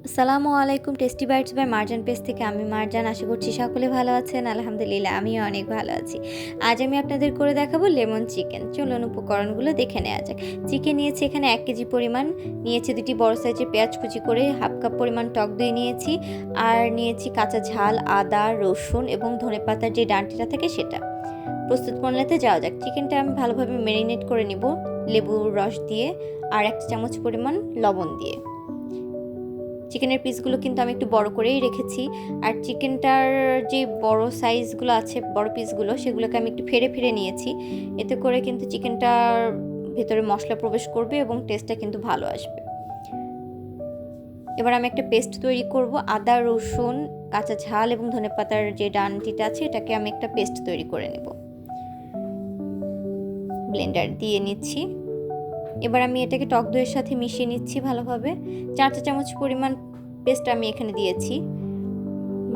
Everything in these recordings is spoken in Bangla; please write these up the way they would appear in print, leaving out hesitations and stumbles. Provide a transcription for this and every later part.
আসসালামু আলাইকুম। Tasty bites by Marjan page থেকে আমি মারজান। আশা করছি সকলে ভালো আছেন। আলহামদুলিল্লাহ আমিও অনেক ভালো আছি। আজ আমি আপনাদের করে দেখাবো লেমন চিকেন। চলুন উপকরণগুলো দেখে নেওয়া যাক। চিকেন নিয়েছি এখানে 1 কেজি পরিমাণ, নিয়েছি 2টি বড় সাইজের পেঁয়াজ কুচি করে, হাফ কাপ পরিমাণ টক দই নিয়েছি, আর নিয়েছি কাঁচা ঝাল, আদা, রসুন এবং ধনেপাতার যে ডাঁটিটা থাকে সেটা। প্রস্তুত প্রণালীতে যাওয়া যাক। চিকেনটা আমি ভালোভাবে ম্যারিনেট করে নিব লেবুর রস দিয়ে আর 1 চামচ পরিমাণ লবণ দিয়ে। চিকেনের পিসগুলো কিন্তু আমি একটু বড় করেই রেখেছি, আর চিকেনটার যে বড় সাইজগুলো আছে, বড় পিসগুলো, সেগুলোকে আমি একটু ফেড়ে ফেড়ে নিয়েছি। এতে করে কিন্তু চিকেনটার ভেতরে মশলা প্রবেশ করবে এবং টেস্টটা কিন্তু ভালো আসবে। এবার আমি একটা পেস্ট তৈরি করব। আদা, রসুন, কাঁচা ঝাল এবং ধনেপাতার যে ডাঁটিটা আছে এটাকে আমি একটা পেস্ট তৈরি করে নেব। ব্লেন্ডার দিয়ে নিচ্ছি। এবার আমি এটাকে টক দইয়ের সাথে মিশিয়ে নিচ্ছি ভালোভাবে। 4 চা চামচ পরিমাণ পেস্ট আমি এখানে দিয়েছি,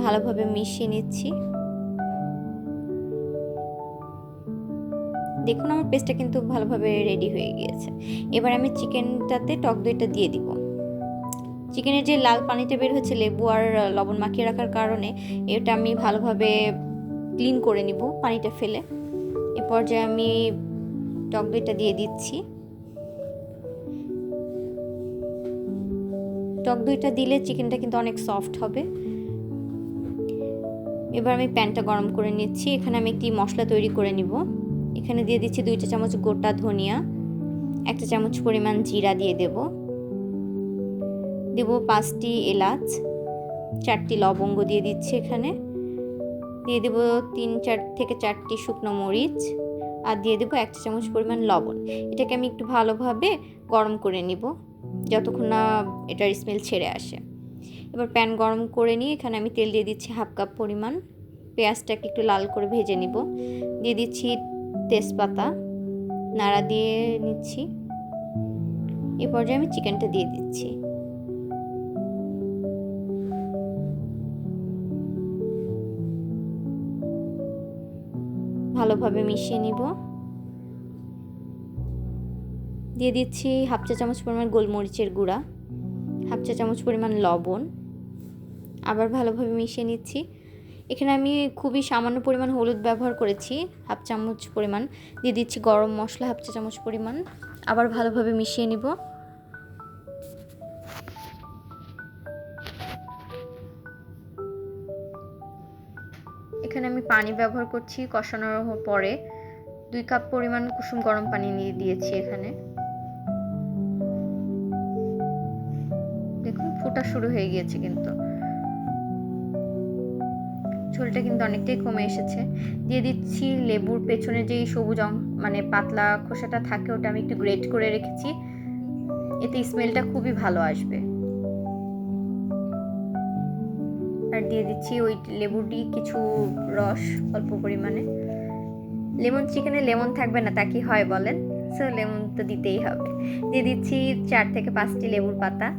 ভালোভাবে মিশিয়ে নিচ্ছি। দেখুন আমার পেস্টটা কিন্তু ভালোভাবে রেডি হয়ে গিয়েছে। এবার আমি চিকেনটাতে টক দইটা দিয়ে দিব। চিকেনের যে লাল পানিটা বের হচ্ছে লেবু আর লবণ মাখিয়ে রাখার কারণে, এটা আমি ভালোভাবে ক্লিন করে নিব পানিটা ফেলে। এ পর্যায়ে আমি টক দইটা দিয়ে দিচ্ছি। টক দইটা দিলে চিকেনটা কিন্তু অনেক সফট হবে। এবার আমি প্যানটা গরম করে নিচ্ছি। এখানে আমি একটি মশলা তৈরি করে নিব। এখানে দিয়ে দিচ্ছি 2 চা চামচ গোটা ধনিয়া, 1 চা চামচ পরিমাণ জিরা দিয়ে দেব, 5টি এলাচ, 4টি লবঙ্গ দিয়ে দিচ্ছি এখানে, দিয়ে দেব 3 থেকে 4টি শুকনো মরিচ, আর দিয়ে দেব 1 চা চামচ পরিমাণ লবণ। এটাকে আমি একটু ভালোভাবে গরম করে নিব যতক্ষণ না এটার স্মেল ছেড়ে আসে। এবার প্যান গরম করে নিয়ে এখানে আমি তেল দিয়ে দিচ্ছি হাফ কাপ পরিমাণ। পেঁয়াজটাকে একটু লাল করে ভেজে নিব। দিয়ে দিচ্ছি তেজপাতা, নাড়া দিয়ে নিচ্ছি। এই পর্যায়ে আমি চিকেনটা দিয়ে দিচ্ছি। ভালোভাবে মিশিয়ে নিব। দিয়ে দিচ্ছি হাফ চা চামচ পরিমাণ গোলমরিচের গুঁড়া, হাফ চা চামচ পরিমাণ লবণ, আবার ভালোভাবে মিশিয়ে নিচ্ছি। এখানে আমি খুবই সামান্য পরিমাণ হলুদ ব্যবহার করেছি, হাফ চামচ পরিমাণ। দিয়ে দিচ্ছি গরম মশলা হাফ চা চামচ পরিমাণ, আবার ভালোভাবে মিশিয়ে নিব। এখানে আমি পানি ব্যবহার করছি কষানোর পরে। 2 কাপ পরিমাণ কুসুম গরম পানি নিয়ে দিয়েছি এখানে। দেখুন ফোটা শুরু হয়ে গিয়েছে, কিন্তু ঝোলটা কিন্তু অনেকটাই কমে এসেছে। দিয়ে দিচ্ছি লেবুর পেছনে যে সবুজ মানে পাতলা খোসাটা থাকে, ওটা আমি একটু গ্রেট করে রেখেছি। এতে স্মেলটা খুবই ভালো আসবে। আর দিয়ে দিচ্ছি ওই লেবুটি কিছু রস, অল্প পরিমাণে। লেমন চিকেনে লেমন থাকবে না তা কি হয় বলেন? সো লেমন তো দিতেই হবে। দিয়ে দিচ্ছি 4 থেকে 5টি লেবুর পাতা।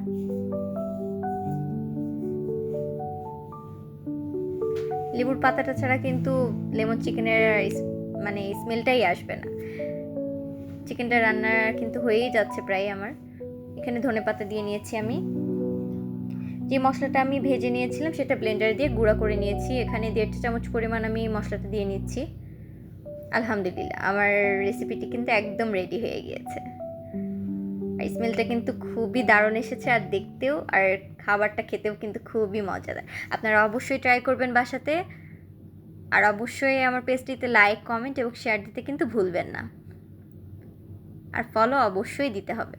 লেবুর পাতাটা ছাড়া কিন্তু লেমন চিকেনের মানে স্মেলটাই আসবে না। চিকেনটা রান্না কিন্তু হয়েই যাচ্ছে প্রায় আমার। এখানে ধনেপাতা দিয়ে নিয়েছি আমি। যে মশলাটা আমি ভেজে নিয়েছিলাম সেটা ব্লেন্ডার দিয়ে গুঁড়া করে নিয়েছি। এখানে 1.5 চা চামচ পরিমাণ আমি মশলাটা দিয়ে নিচ্ছি। আলহামদুলিল্লাহ আমার রেসিপিটি কিন্তু একদম রেডি হয়ে গিয়েছে। আর স্মেলটা কিন্তু খুবই দারুণ এসেছে, আর দেখতেও আর খাবারটা খেতেও কিন্তু খুবই মজাদার। আপনারা অবশ্যই ট্রাই করবেন বাসাতে। আর অবশ্যই আমার পেজটিতে লাইক, কমেন্ট এবং শেয়ার দিতে কিন্তু ভুলবেন না। আর ফলো অবশ্যই দিতে হবে।